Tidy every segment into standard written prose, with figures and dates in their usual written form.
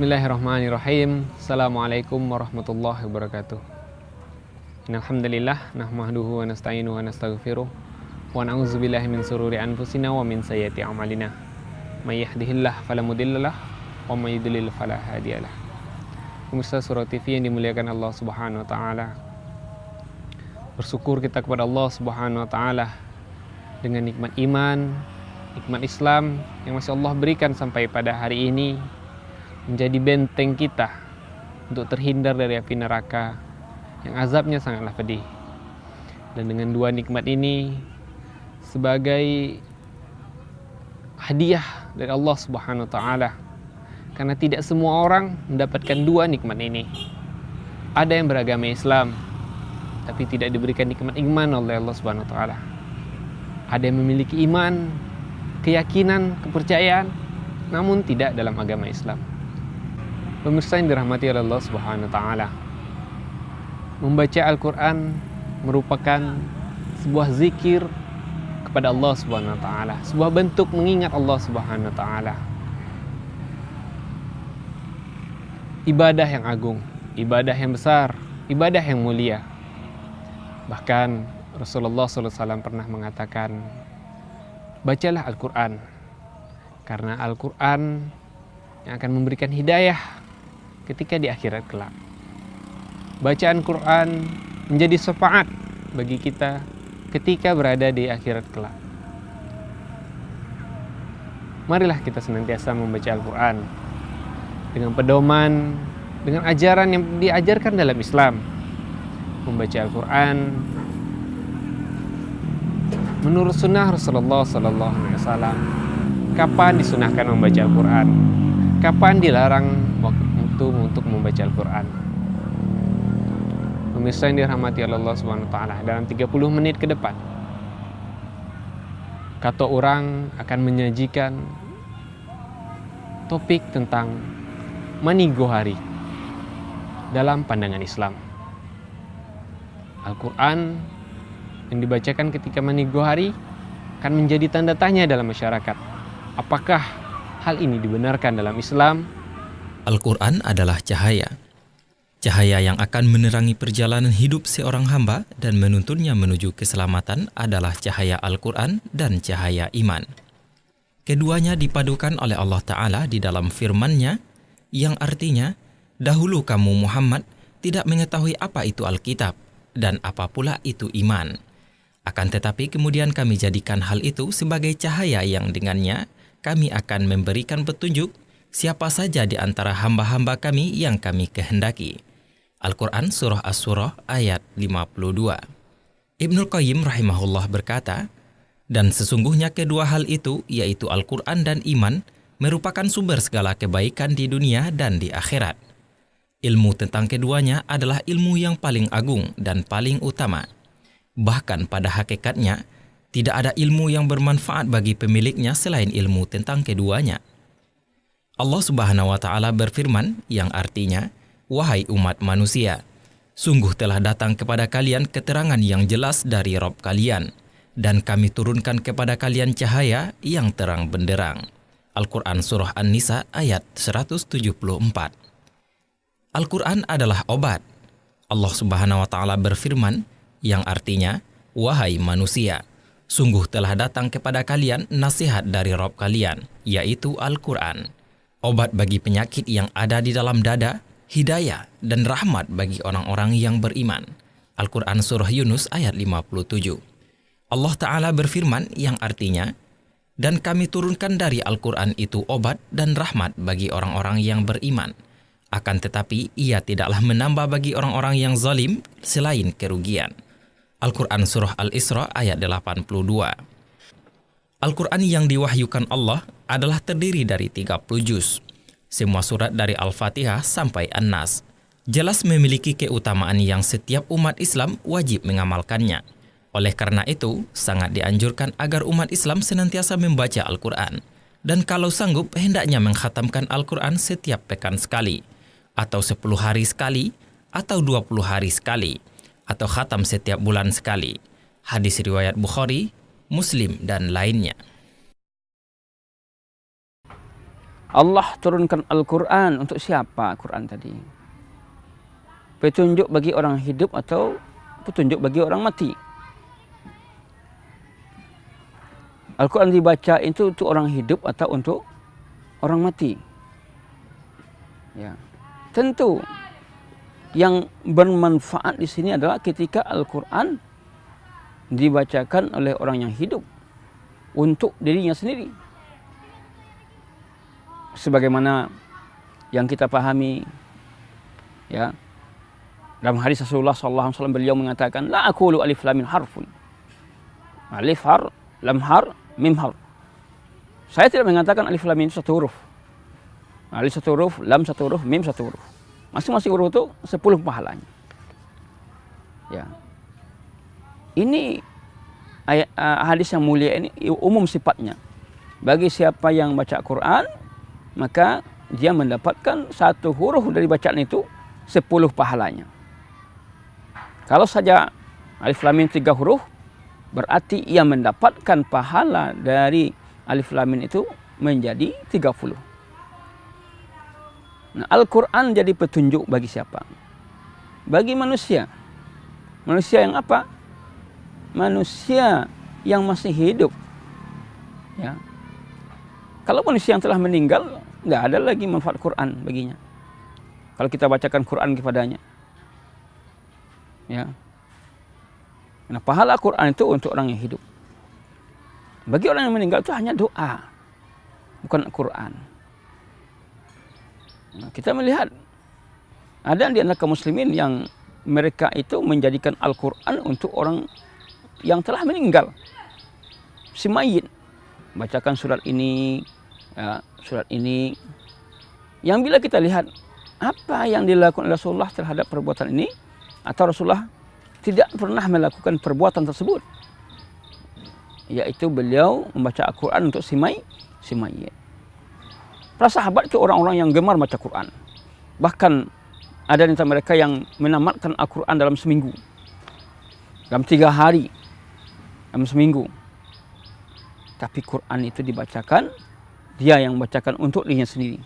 Bismillahirrahmanirrahim. Assalamualaikum warahmatullahi wabarakatuh. Innalhamdulillah nahmaduhu wa nasta'inuhu wa nastaghfiruh wa na'udzubillahi min sururi anfusina wa min sayyiati a'malina. May yahdihillahu fala mudhillalah wa may yudlil fala hadiyalah. Pemirsa Surah TV yang dimuliakan Allah Subhanahu wa taala. Bersyukur kita kepada Allah Subhanahu wa taala dengan nikmat iman, nikmat Islam yang masih Allah berikan sampai pada hari ini, menjadi benteng kita untuk terhindar dari api neraka yang azabnya sangatlah pedih. Dan dengan dua nikmat ini sebagai hadiah dari Allah Subhanahu wa taala, karena tidak semua orang mendapatkan dua nikmat ini. Ada yang beragama Islam tapi tidak diberikan nikmat iman oleh Allah Subhanahu wa taala. Ada yang memiliki iman, keyakinan, kepercayaan, namun tidak dalam agama Islam. Pemirsa yang dirahmati oleh Allah Subhanahu wa taala, membaca Al-Qur'an merupakan sebuah zikir kepada Allah Subhanahu wa taala, sebuah bentuk mengingat Allah Subhanahu wa taala. Ibadah yang agung, ibadah yang besar, ibadah yang mulia. Bahkan Rasulullah SAW pernah mengatakan, bacalah Al-Qur'an, karena Al-Qur'an yang akan memberikan hidayah ketika di akhirat kelak. Bacaan Quran menjadi syafaat bagi kita ketika berada di akhirat kelak. Marilah kita senantiasa membaca Al-Quran dengan pedoman, dengan ajaran yang diajarkan dalam Islam. Membaca Al-Quran menurut sunnah Rasulullah SAW. Kapan disunahkan membaca Al-Quran? Kapan dilarang untuk membaca Al-Quran? Pemirsa yang dirahmati Allah Subhanahu wa taala, dalam 30 menit ke depan kata orang akan menyajikan topik tentang manigohari dalam pandangan Islam. Al-Quran yang dibacakan ketika manigohari akan menjadi tanda tanya dalam masyarakat. Apakah hal ini dibenarkan dalam Islam? Al-Quran adalah cahaya. Cahaya yang akan menerangi perjalanan hidup seorang hamba dan menuntunnya menuju keselamatan adalah cahaya Al-Quran dan cahaya iman. Keduanya dipadukan oleh Allah Ta'ala di dalam firman-Nya, yang artinya, dahulu kamu Muhammad tidak mengetahui apa itu Alkitab dan apa pula itu iman. Akan tetapi kemudian kami jadikan hal itu sebagai cahaya yang dengannya kami akan memberikan petunjuk siapa saja di antara hamba-hamba kami yang kami kehendaki. Al-Quran Surah As-Surah ayat 52. Ibnul Qayyim rahimahullah berkata, dan sesungguhnya kedua hal itu, yaitu Al-Quran dan iman, merupakan sumber segala kebaikan di dunia dan di akhirat. Ilmu tentang keduanya adalah ilmu yang paling agung dan paling utama. Bahkan pada hakikatnya, tidak ada ilmu yang bermanfaat bagi pemiliknya selain ilmu tentang keduanya. Allah Subhanahu wa taala berfirman, yang artinya, wahai umat manusia, sungguh telah datang kepada kalian keterangan yang jelas dari Rabb kalian, dan kami turunkan kepada kalian cahaya yang terang benderang. Al-Quran Surah An-Nisa ayat 174. Al-Quran adalah obat. Allah Subhanahu wa taala berfirman, yang artinya, wahai manusia, sungguh telah datang kepada kalian nasihat dari Rabb kalian, yaitu Al-Quran. Obat bagi penyakit yang ada di dalam dada, hidayah dan rahmat bagi orang-orang yang beriman. Al-Quran Surah Yunus ayat 57. Allah Ta'ala berfirman, yang artinya, dan kami turunkan dari Al-Quran itu obat dan rahmat bagi orang-orang yang beriman. Akan tetapi ia tidaklah menambah bagi orang-orang yang zalim selain kerugian. Al-Quran Surah Al-Isra ayat 82. Al-Quran yang diwahyukan Allah adalah terdiri dari 30 juz. Semua surat dari Al-Fatihah sampai An-Nas jelas memiliki keutamaan yang setiap umat Islam wajib mengamalkannya. Oleh karena itu, sangat dianjurkan agar umat Islam senantiasa membaca Al-Quran. Dan kalau sanggup, hendaknya mengkhatamkan Al-Quran setiap pekan sekali, atau 10 hari sekali, atau 20 hari sekali, atau khatam setiap bulan sekali. Hadis riwayat Bukhari, Muslim, dan lainnya. Allah turunkan Al-Quran untuk siapa Quran tadi? Petunjuk bagi orang hidup atau petunjuk bagi orang mati? Al-Quran dibaca itu untuk orang hidup atau untuk orang mati? Ya. Tentu yang bermanfaat di sini adalah ketika Al-Quran dibacakan oleh orang yang hidup untuk dirinya sendiri. Sebagaimana yang kita pahami, ya, dalam hadis Rasulullah SAW beliau mengatakan, la aqulu alif lam mim harfun. Alif har, lam har, mim har. Saya tidak mengatakan alif lam mim satu huruf. Alif satu huruf, lam satu huruf, mim satu huruf. Masing-masing huruf itu 10 pahalanya. Ya. Ini hadis yang mulia ini umum sifatnya. Bagi siapa yang baca Quran, maka dia mendapatkan satu huruf dari bacaan itu 10 pahalanya. Kalau saja alif lam mim 3 huruf, berarti ia mendapatkan pahala dari alif lam mim itu menjadi 30. Nah, Al-Quran jadi petunjuk bagi siapa? Bagi manusia. Manusia yang apa? Manusia yang masih hidup. Ya. Kalau manusia yang telah meninggal, nggak ada lagi manfaat Quran baginya. Kalau kita bacakan Quran kepadanya. Ya. Nah, pahala Quran itu untuk orang yang hidup. Bagi orang yang meninggal itu hanya doa, bukan Quran. Nah, kita melihat ada di antara kaum muslimin yang mereka itu menjadikan Al-Quran untuk orang yang telah meninggal, si mayit. Bacakan surat ini, ya, surat ini. Yang bila kita lihat apa yang dilakukan Rasulullah terhadap perbuatan ini, atau Rasulullah tidak pernah melakukan perbuatan tersebut, yaitu beliau membaca Al-Quran untuk si mayit. Para sahabat itu orang-orang yang gemar baca Quran. Bahkan ada di antara mereka yang menamatkan Al-Quran dalam seminggu, dalam 3 hari, dalam seminggu. Tapi Quran itu dibacakan, dia yang membacakan untuk dirinya sendiri.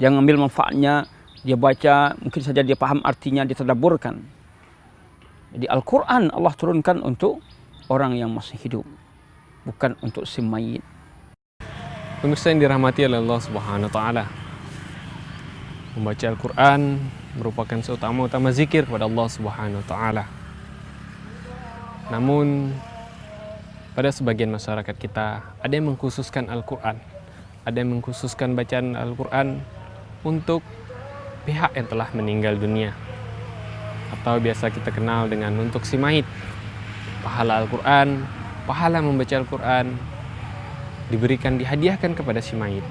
Dia mengambil manfaatnya, dia baca, mungkin saja dia paham artinya, dia tadabburkan. Jadi Al-Quran Allah turunkan untuk orang yang masih hidup, bukan untuk si mayit. Pemirsa yang dirahmati oleh Allah Subhanahu wa taala, membaca Al-Quran merupakan seutama-utama zikir kepada Allah Subhanahu wa taala. Namun pada sebagian masyarakat kita ada yang mengkhususkan Al-Quran, ada yang mengkhususkan bacaan Al-Quran untuk pihak yang telah meninggal dunia, atau biasa kita kenal dengan untuk si mayit. Pahala Al-Quran, pahala membaca Al-Quran diberikan, dihadiahkan kepada si mayit.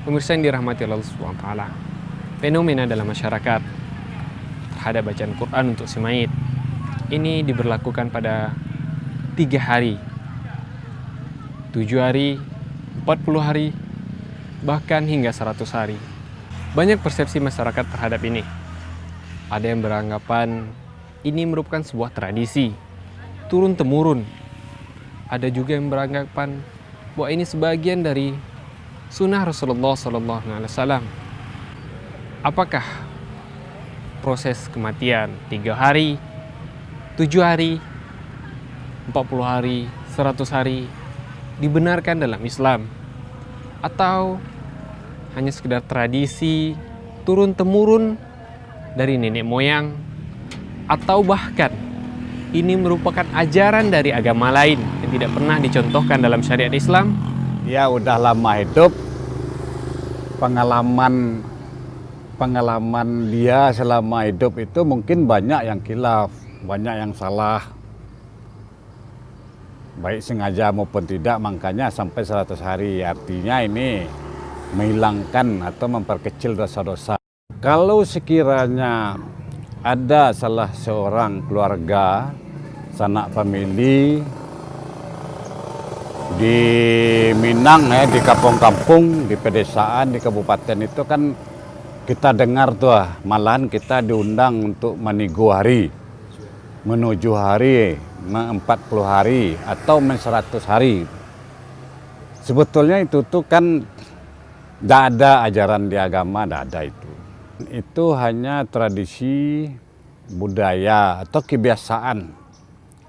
Pemirsa yang dirahmati Allah SWT, fenomena dalam masyarakat terhadap bacaan Quran untuk si mayit ini diberlakukan pada 3 hari, 7 hari, 40 hari, bahkan hingga 100 hari. Banyak persepsi masyarakat terhadap ini. Ada yang beranggapan ini merupakan sebuah tradisi turun-temurun. Ada juga yang beranggapan bahwa ini sebagian dari sunnah Rasulullah SAW. Apakah proses kematian 3 hari, 7 hari, 40 hari, 100 hari dibenarkan dalam Islam? Atau hanya sekedar tradisi turun-temurun dari nenek moyang, atau bahkan ini merupakan ajaran dari agama lain yang tidak pernah dicontohkan dalam syariat Islam? Ya udah lama hidup, pengalaman dia selama hidup itu mungkin banyak yang khilaf, banyak yang salah, baik sengaja maupun tidak, makanya sampai 100 hari. Artinya ini menghilangkan atau memperkecil dosa-dosa. Kalau sekiranya ada salah seorang keluarga, sanak famili di Minang, di kampung-kampung, di pedesaan, di kabupaten itu kan kita dengar tuh, malahan kita diundang untuk menuju hari 40 hari atau 100 hari. Sebetulnya itu tuh kan Tidak ada ajaran di agama, tidak ada itu. Itu hanya tradisi budaya atau kebiasaan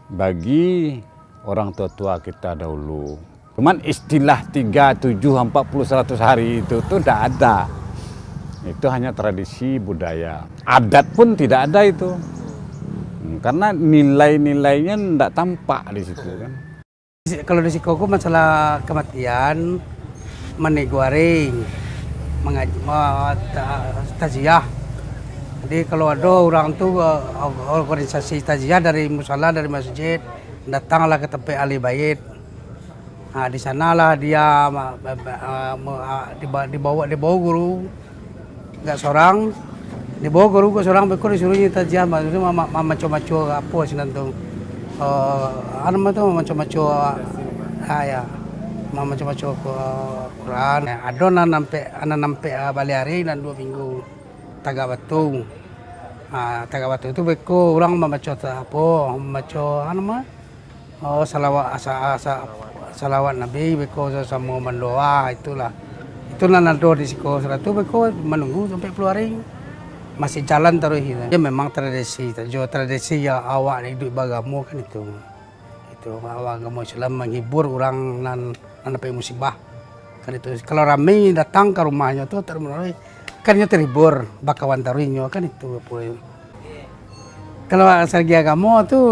bagi orang tua-tua kita dahulu. Cuman istilah 3, 7, 40, 100 hari itu tuh tidak ada. Itu hanya tradisi budaya. Adat pun tidak ada itu. Karena nilai-nilainya tidak tampak di situ kan. Kalau di Sikoku masalah kematian, mani goreng, taziah. Jadi kalau ada orang tu organisasi taziah dari musala, dari masjid, datanglah ke tempat ahli bait. Nah, di sanalah dia dibawa guru, enggak seorang, dibawa guru ke seorang, bekor disuruhnya taziah, maksudnya maco-maco apa sih nanti. Anu tu maco-maco ya. Macam-macam Quran. Ada nampe baliari dan 2 minggu Tagak Batu. Tagak Batu itu beko orang membaca apa? Membaca salawat Nabi beko sama mendoa itulah. Itulah nado di Siko Seratu beko menunggu sampai keluaring. Masih jalan terus gitu. Ya memang tradisi ya awak hidup beragama kan itu. Itu agama Islam menghibur orang nan sampai musibah kan itu. Kalau ramai datang ke rumahnya tuh termenai kan dia terhibur bakawan taruhnya kan itu apa. Kalau segi agama tuh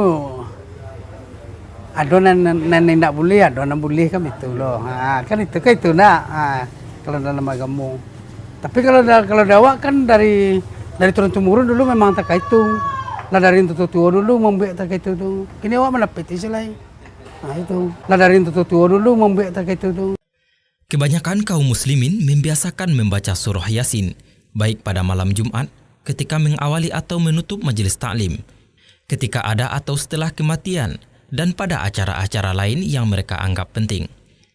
ada nan tidak boleh, ada nan boleh kan itu loh. Kan itu nak kalau dalam agama. Tapi kalau dawak kan dari turun temurun dulu memang tak itu. Lah dari tua dulu membuat tak itu tuh. Kini awak menepati selai. Nah itu. Lah dari tua dulu membuat tak itu tuh. Kebanyakan kaum muslimin membiasakan membaca surah Yasin, baik pada malam Jumat, ketika mengawali atau menutup majelis taklim, ketika ada atau setelah kematian, dan pada acara-acara lain yang mereka anggap penting.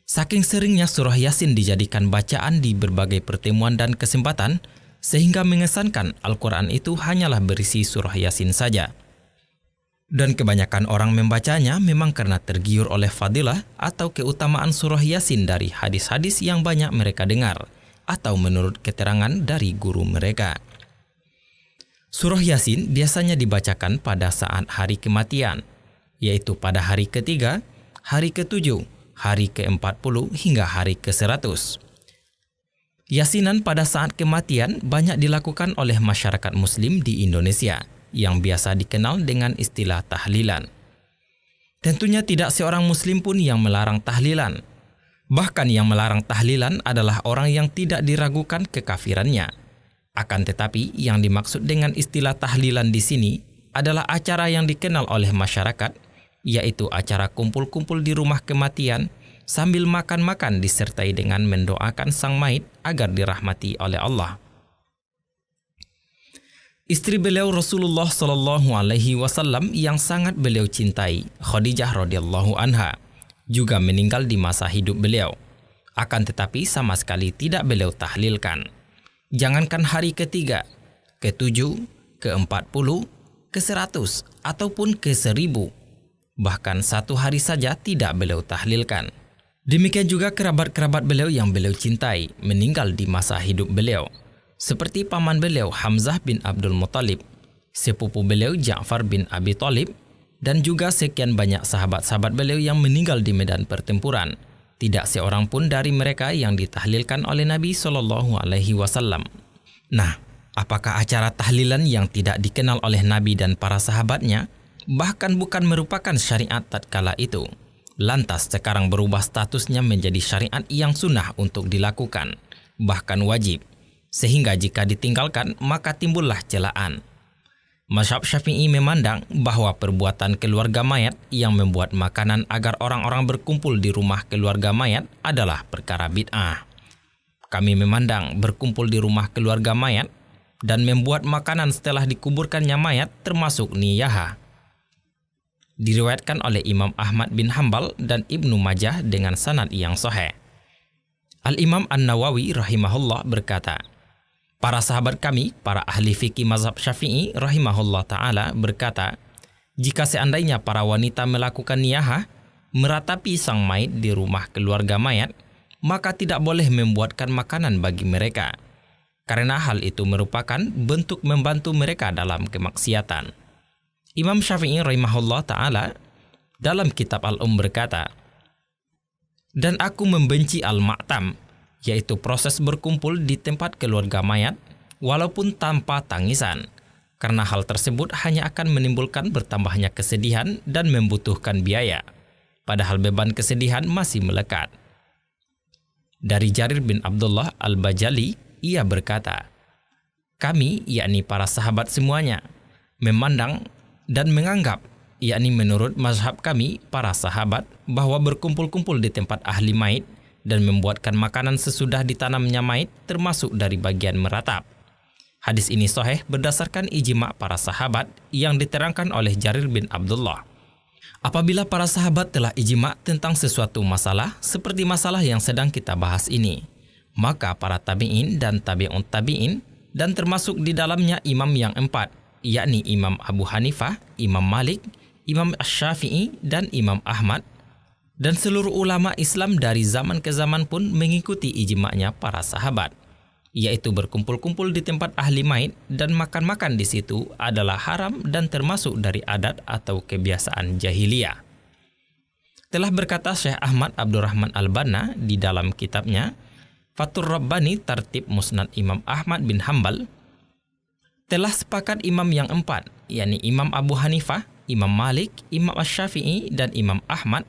Saking seringnya surah Yasin dijadikan bacaan di berbagai pertemuan dan kesempatan, sehingga mengesankan Al-Quran itu hanyalah berisi surah Yasin saja. Dan kebanyakan orang membacanya memang karena tergiur oleh fadilah atau keutamaan surah Yasin dari hadis-hadis yang banyak mereka dengar, atau menurut keterangan dari guru mereka. Surah Yasin biasanya dibacakan pada saat hari kematian, yaitu pada hari ke-3, hari ke-7, hari ke-40 hingga hari ke-100. Yasinan pada saat kematian banyak dilakukan oleh masyarakat muslim di Indonesia, yang biasa dikenal dengan istilah tahlilan. Tentunya tidak seorang muslim pun yang melarang tahlilan. Bahkan yang melarang tahlilan adalah orang yang tidak diragukan kekafirannya. Akan tetapi yang dimaksud dengan istilah tahlilan di sini adalah acara yang dikenal oleh masyarakat, yaitu acara kumpul-kumpul di rumah kematian sambil makan-makan disertai dengan mendoakan sang mayit agar dirahmati oleh Allah. Istri beliau Rasulullah Shallallahu Alaihi Wasallam yang sangat beliau cintai, Khadijah radhiyallahu anha, juga meninggal di masa hidup beliau. Akan tetapi sama sekali tidak beliau tahlilkan. Jangankan hari ke-3, ke-7, ke-40, ke-100 ataupun ke-1000, bahkan satu hari saja tidak beliau tahlilkan. Demikian juga kerabat-kerabat beliau yang beliau cintai meninggal di masa hidup beliau, seperti paman beliau Hamzah bin Abdul Muttalib, sepupu beliau Ja'far bin Abi Thalib, dan juga sekian banyak sahabat-sahabat beliau yang meninggal di medan pertempuran. Tidak seorang pun dari mereka yang ditahlilkan oleh Nabi Shallallahu Alaihi Wasallam. Nah, apakah acara tahlilan yang tidak dikenal oleh Nabi dan para sahabatnya, bahkan bukan merupakan syariat tatkala itu, lantas sekarang berubah statusnya menjadi syariat yang sunnah untuk dilakukan, bahkan wajib? Sehingga jika ditinggalkan, maka timbullah celaan. Mazhab Syafi'i memandang bahwa perbuatan keluarga mayat yang membuat makanan agar orang-orang berkumpul di rumah keluarga mayat adalah perkara bid'ah. Kami memandang berkumpul di rumah keluarga mayat dan membuat makanan setelah dikuburkannya mayat termasuk niyahah. Diriwayatkan oleh Imam Ahmad bin Hanbal dan Ibnu Majah dengan sanad yang sahih. Al-Imam An-Nawawi rahimahullah berkata, para sahabat kami, para ahli fikih mazhab Syafi'i rahimahullah ta'ala berkata, jika seandainya para wanita melakukan niyahah, meratapi sang mayit di rumah keluarga mayat, maka tidak boleh membuatkan makanan bagi mereka, karena hal itu merupakan bentuk membantu mereka dalam kemaksiatan. Imam Syafi'i rahimahullah ta'ala dalam kitab berkata, "Dan aku membenci al-ma'tam, yaitu proses berkumpul di tempat keluarga mayat, walaupun tanpa tangisan, karena hal tersebut hanya akan menimbulkan bertambahnya kesedihan dan membutuhkan biaya, padahal beban kesedihan masih melekat." Dari Jarir bin Abdullah al-Bajali, ia berkata, "Kami, yakni para sahabat semuanya, memandang dan menganggap, yakni menurut mazhab kami, para sahabat, bahwa berkumpul-kumpul di tempat ahli maid dan membuatkan makanan sesudah ditanamnya maid termasuk dari bagian meratap. Hadis ini sahih berdasarkan ijma' para sahabat yang diterangkan oleh Jarir bin Abdullah. Apabila para sahabat telah ijma' tentang sesuatu masalah seperti masalah yang sedang kita bahas ini, maka para tabi'in dan tabi'un tabi'in dan termasuk di dalamnya imam yang empat, yakni Imam Abu Hanifah, Imam Malik, Imam Asy-Syafi'i, dan Imam Ahmad, dan seluruh ulama Islam dari zaman ke zaman pun mengikuti ijma'nya para sahabat, yaitu berkumpul-kumpul di tempat ahli maid dan makan-makan di situ adalah haram dan termasuk dari adat atau kebiasaan jahiliyah. Telah berkata Syekh Ahmad Abdurrahman Al-Banna di dalam kitabnya Fathur Rabbani Tartib Musnad Imam Ahmad bin Hambal, telah sepakat imam yang empat, yakni Imam Abu Hanifah, Imam Malik, Imam Asy-Syafi'i, dan Imam Ahmad,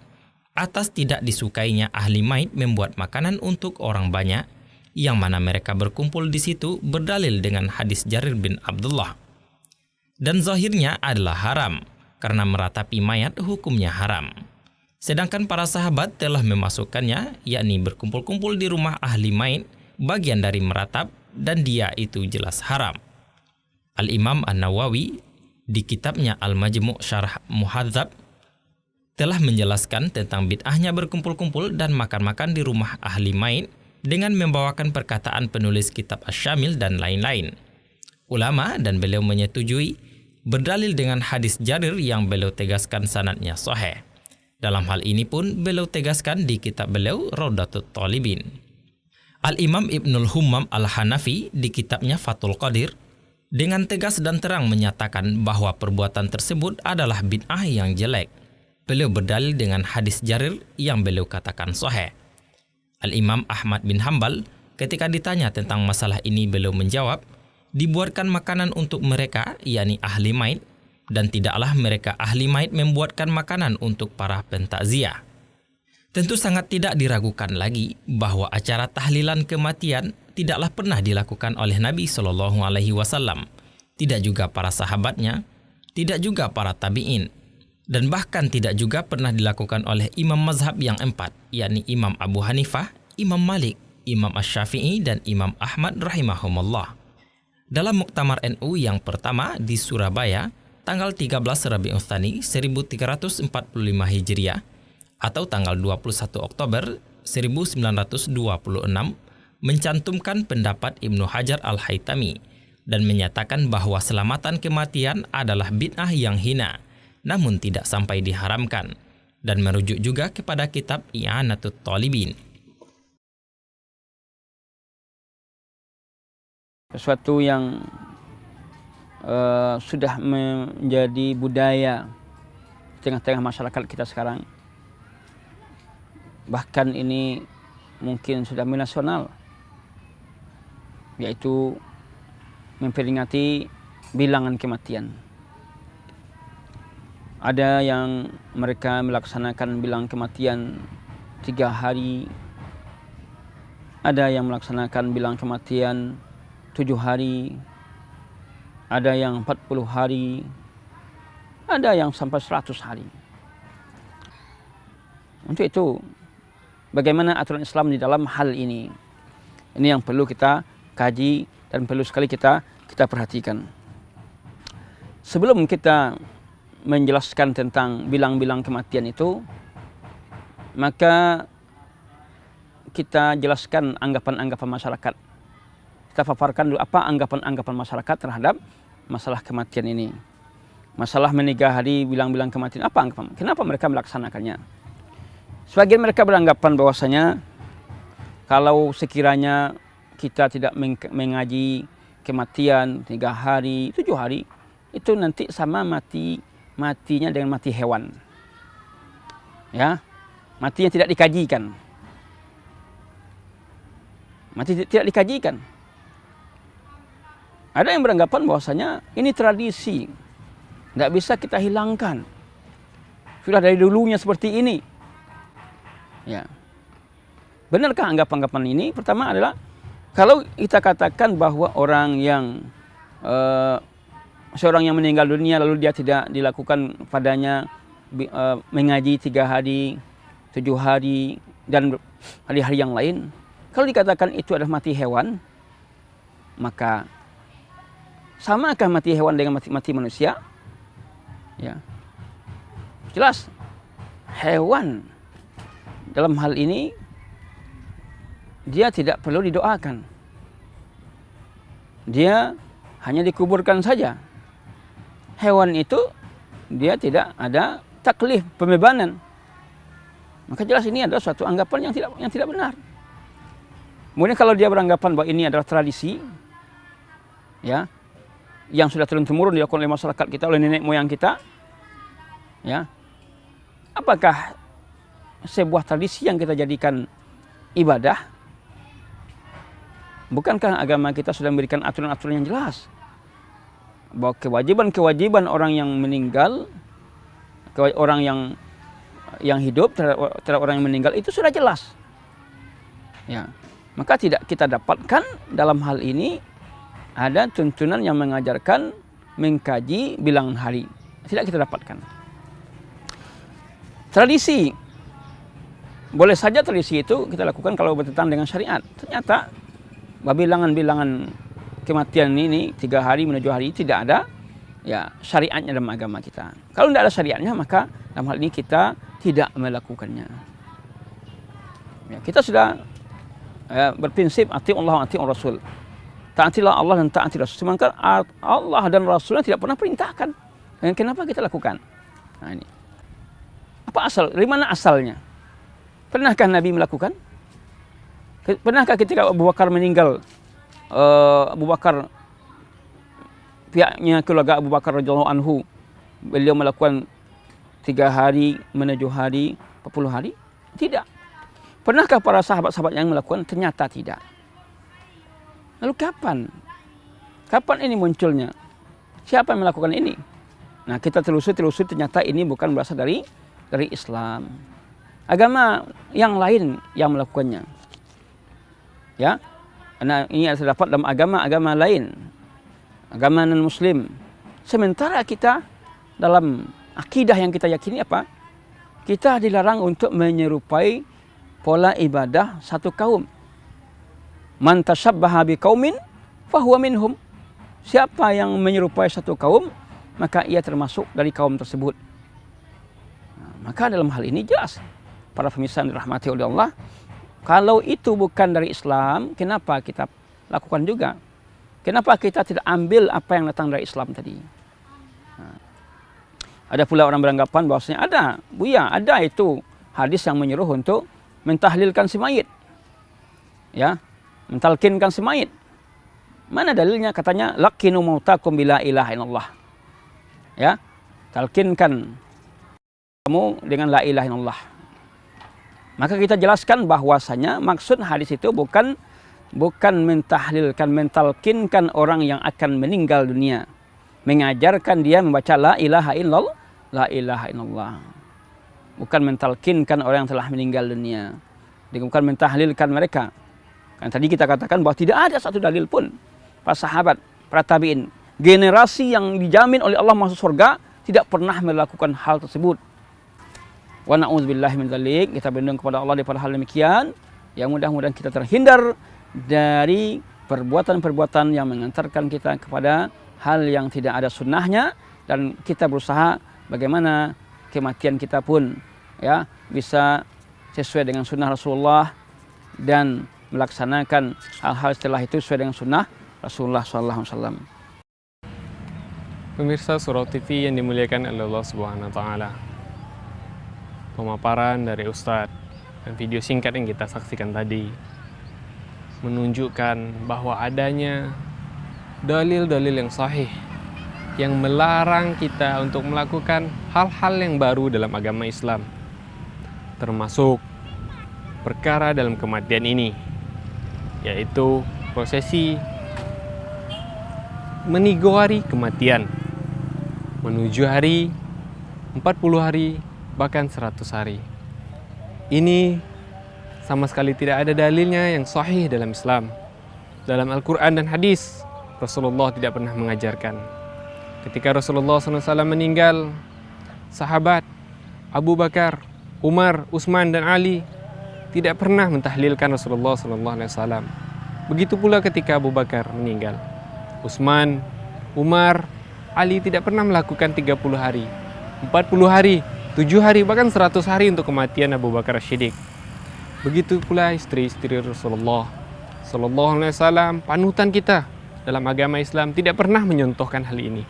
atas tidak disukainya ahli maid membuat makanan untuk orang banyak, yang mana mereka berkumpul di situ berdalil dengan hadis Jarir bin Abdullah. Dan zahirnya adalah haram, karena meratapi mayat hukumnya haram. Sedangkan para sahabat telah memasukkannya, yakni berkumpul-kumpul di rumah ahli maid, bagian dari meratap, dan dia itu jelas haram. Al-Imam An-Nawawi di kitabnya Al-Majmu' Syarah Muhadzab telah menjelaskan tentang bid'ahnya berkumpul-kumpul dan makan-makan di rumah ahli maid dengan membawakan perkataan penulis kitab Asy-Syamil dan lain-lain. Ulama dan beliau menyetujui berdalil dengan hadis Jarir yang beliau tegaskan sanadnya sahih. Dalam hal ini pun beliau tegaskan di kitab beliau Raudatut Thalibin. Al-Imam Ibnul Hummam Al-Hanafi di kitabnya Fathul Qadir dengan tegas dan terang menyatakan bahwa perbuatan tersebut adalah bid'ah yang jelek. Beliau berdalil dengan hadis Jarir yang beliau katakan sahih. Al-Imam Ahmad bin Hambal ketika ditanya tentang masalah ini beliau menjawab, dibuatkan makanan untuk mereka, yakni ahli maid, dan tidaklah mereka ahli maid membuatkan makanan untuk para pentakziah. Tentu sangat tidak diragukan lagi bahwa acara tahlilan kematian tidaklah pernah dilakukan oleh Nabi SAW, tidak juga para sahabatnya, tidak juga para tabi'in, dan bahkan tidak juga pernah dilakukan oleh imam mazhab yang empat, yakni Imam Abu Hanifah, Imam Malik, Imam Asy-Syafi'i, dan Imam Ahmad rahimahumullah. Dalam Muktamar NU yang pertama di Surabaya, tanggal 13 Rabiul Tsani 1345 Hijriah atau tanggal 21 Oktober 1926, mencantumkan pendapat Ibnu Hajar Al-Haytami dan menyatakan bahwa selamatan kematian adalah bid'ah yang hina, namun tidak sampai diharamkan, dan merujuk juga kepada kitab I'anatut Thalibin. Sesuatu yang sudah menjadi budaya di tengah-tengah masyarakat kita sekarang. Bahkan ini mungkin sudah nasional, yaitu memperingati bilangan kematian. Ada yang mereka melaksanakan bilangan kematian 3 hari, ada yang melaksanakan bilangan kematian 7 hari, ada yang 40 hari, ada yang sampai 100 hari. Untuk itu, bagaimana aturan Islam di dalam hal ini? Ini yang perlu kita kaji dan perlu sekali kita perhatikan. Sebelum kita menjelaskan tentang bilang-bilang kematian itu, maka kita jelaskan anggapan-anggapan masyarakat. Kita paparkan dulu apa anggapan-anggapan masyarakat terhadap masalah kematian ini. Masalah meninggal hari bilang-bilang kematian, apa anggapan? Kenapa mereka melaksanakannya? Sebagian mereka beranggapan bahwasanya Kalau sekiranya kita tidak mengaji kematian 3 hari, 7 hari, itu nanti sama matinya dengan mati hewan. Ya, matinya tidak dikajikan. Mati tidak dikajikan. Ada yang beranggapan bahwasanya ini tradisi, tidak bisa kita hilangkan. Sudah dari dulunya seperti ini. Ya. Benarkah anggapan-anggapan ini? Pertama adalah kalau kita katakan bahwa orang yang seorang yang meninggal dunia lalu dia tidak dilakukan padanya mengaji 3 hari, 7 hari dan hari-hari yang lain, kalau dikatakan itu adalah mati hewan, maka samakah mati hewan dengan mati manusia? Ya. Jelas hewan dalam hal ini dia tidak perlu didoakan. Dia hanya dikuburkan saja. Hewan itu dia tidak ada taklif, pembebanan. Maka jelas ini adalah suatu anggapan yang tidak benar. Kemudian kalau dia beranggapan bahwa ini adalah tradisi, ya, yang sudah turun-temurun dilakukan oleh masyarakat kita, oleh nenek moyang kita, ya, apakah sebuah tradisi yang kita jadikan ibadah? Bukankah agama kita sudah memberikan aturan-aturan yang jelas bahwa kewajiban-kewajiban orang yang meninggal, orang yang hidup terhadap orang yang meninggal itu sudah jelas. Ya, maka tidak kita dapatkan dalam hal ini ada tuntunan yang mengajarkan mengkaji bilangan hari. Tidak kita dapatkan. Tradisi, boleh saja tradisi itu kita lakukan kalau bertentangan dengan syariat. Ternyata bilangan-bilangan kematian ini 3 hari menuju hari tidak ada ya syariatnya dalam agama kita. Kalau tidak ada syariatnya maka dalam hal ini kita tidak melakukannya. Ya, kita sudah berprinsip ati Allah ati Rasul. Taatilah Allah dan taati Rasul. Sementara Allah dan Rasulnya tidak pernah perintahkan. Dan kenapa kita lakukan? Nah ini. Apa asal? Dari mana asalnya? Pernahkah Nabi melakukan? Pernahkah ketika Abu Bakar meninggal, Abu Bakar, pihaknya keluarga Abu Bakar radhiyallahu anhu, beliau melakukan 3 hari menuju hari, 40 hari? Tidak. Pernahkah para sahabat-sahabat yang melakukan? Ternyata tidak. Lalu kapan? Kapan ini munculnya? Siapa yang melakukan ini? Nah, kita telusur ternyata ini bukan berasal dari Islam. Agama yang lain yang melakukannya. Ya. Karena ini terdapat dalam agama-agama lain. Agama non-muslim. Sementara kita dalam akidah yang kita yakini apa? Kita dilarang untuk menyerupai pola ibadah satu kaum. Man tashabbaha biqaumin fahuwa minhum. Siapa yang menyerupai satu kaum, maka ia termasuk dari kaum tersebut. Nah, maka dalam hal ini jelas para pemirsa yang dirahmati oleh Allah, kalau itu bukan dari Islam, kenapa kita lakukan juga? Kenapa kita tidak ambil apa yang datang dari Islam tadi? Nah, ada pula orang beranggapan bahwasanya ada itu hadis yang menyuruh untuk mentahlilkan si mayit. Ya, mentalkinkan si mayit. Mana dalilnya? Katanya laqinu mautakum bila ilaha illallah. Ya, talkinkan kamu dengan la ilaha illallah. Maka kita jelaskan bahwasanya maksud hadis itu bukan mentahlilkan, mentalkinkan orang yang akan meninggal dunia. Mengajarkan dia membaca la ilaha illallah, la ilaha illallah. Bukan mentalkinkan orang yang telah meninggal dunia. Bukan mentahlilkan mereka. Kan tadi kita katakan bahwa tidak ada satu dalil pun para sahabat, para tabi'in, generasi yang dijamin oleh Allah masuk surga tidak pernah melakukan hal tersebut. Wa na'udzubillahi min dzalik. Kita berlindung kepada Allah daripada hal demikian. Yang mudah-mudahan kita terhindar dari perbuatan-perbuatan yang mengantarkan kita kepada hal yang tidak ada sunnahnya, dan kita berusaha bagaimana kematian kita pun ya bisa sesuai dengan sunnah Rasulullah dan melaksanakan hal-hal setelah itu sesuai dengan sunnah Rasulullah SAW. Pemirsa Surau TV yang dimuliakan oleh Allah Subhanahu wa taala. Pemaparan dari Ustadz dan video singkat yang kita saksikan tadi menunjukkan bahwa adanya dalil-dalil yang sahih yang melarang kita untuk melakukan hal-hal yang baru dalam agama Islam, termasuk perkara dalam kematian ini, yaitu prosesi menigo hari kematian menuju hari 40 hari bahkan 100 hari. Ini sama sekali tidak ada dalilnya yang sahih dalam Islam. Dalam Al-Quran dan hadis, Rasulullah tidak pernah mengajarkan. Ketika Rasulullah SAW meninggal, sahabat Abu Bakar, Umar, Utsman dan Ali tidak pernah mentahlilkan Rasulullah SAW. Begitu pula ketika Abu Bakar meninggal, Utsman, Umar, Ali tidak pernah melakukan 30 hari, 40 hari, 7 hari, bahkan 100 hari untuk kematian Abu Bakar As-Siddiq. Begitu pula istri-istri Rasulullah SAW, panutan kita dalam agama Islam, tidak pernah menyontohkan hal ini.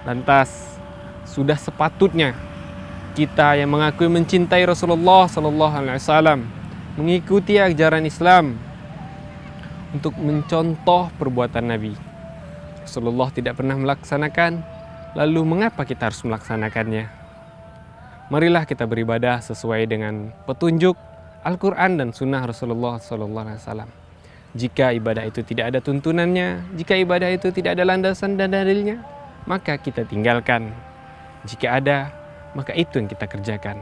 Lantas, sudah sepatutnya kita yang mengakui mencintai Rasulullah SAW, mengikuti ajaran Islam untuk mencontoh perbuatan Nabi. Rasulullah tidak pernah melaksanakan, lalu mengapa kita harus melaksanakannya? Marilah kita beribadah sesuai dengan petunjuk Al-Quran dan Sunnah Rasulullah SAW. Jika ibadah itu tidak ada tuntunannya, jika ibadah itu tidak ada landasan dan dalilnya, maka kita tinggalkan. Jika ada, maka itu yang kita kerjakan.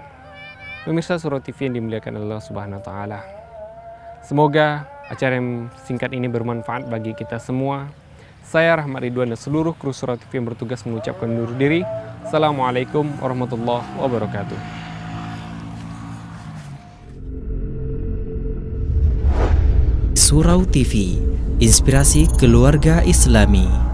Pemirsa Surau TV yang dimuliakan Allah Subhanahu wa Ta'ala, semoga acara yang singkat ini bermanfaat bagi kita semua. Saya Rahmat Ridwan dan seluruh kru Surau TV yang bertugas mengucapkan undur diri. Assalamualaikum warahmatullahi wabarakatuh. Surau TV, inspirasi keluarga Islami.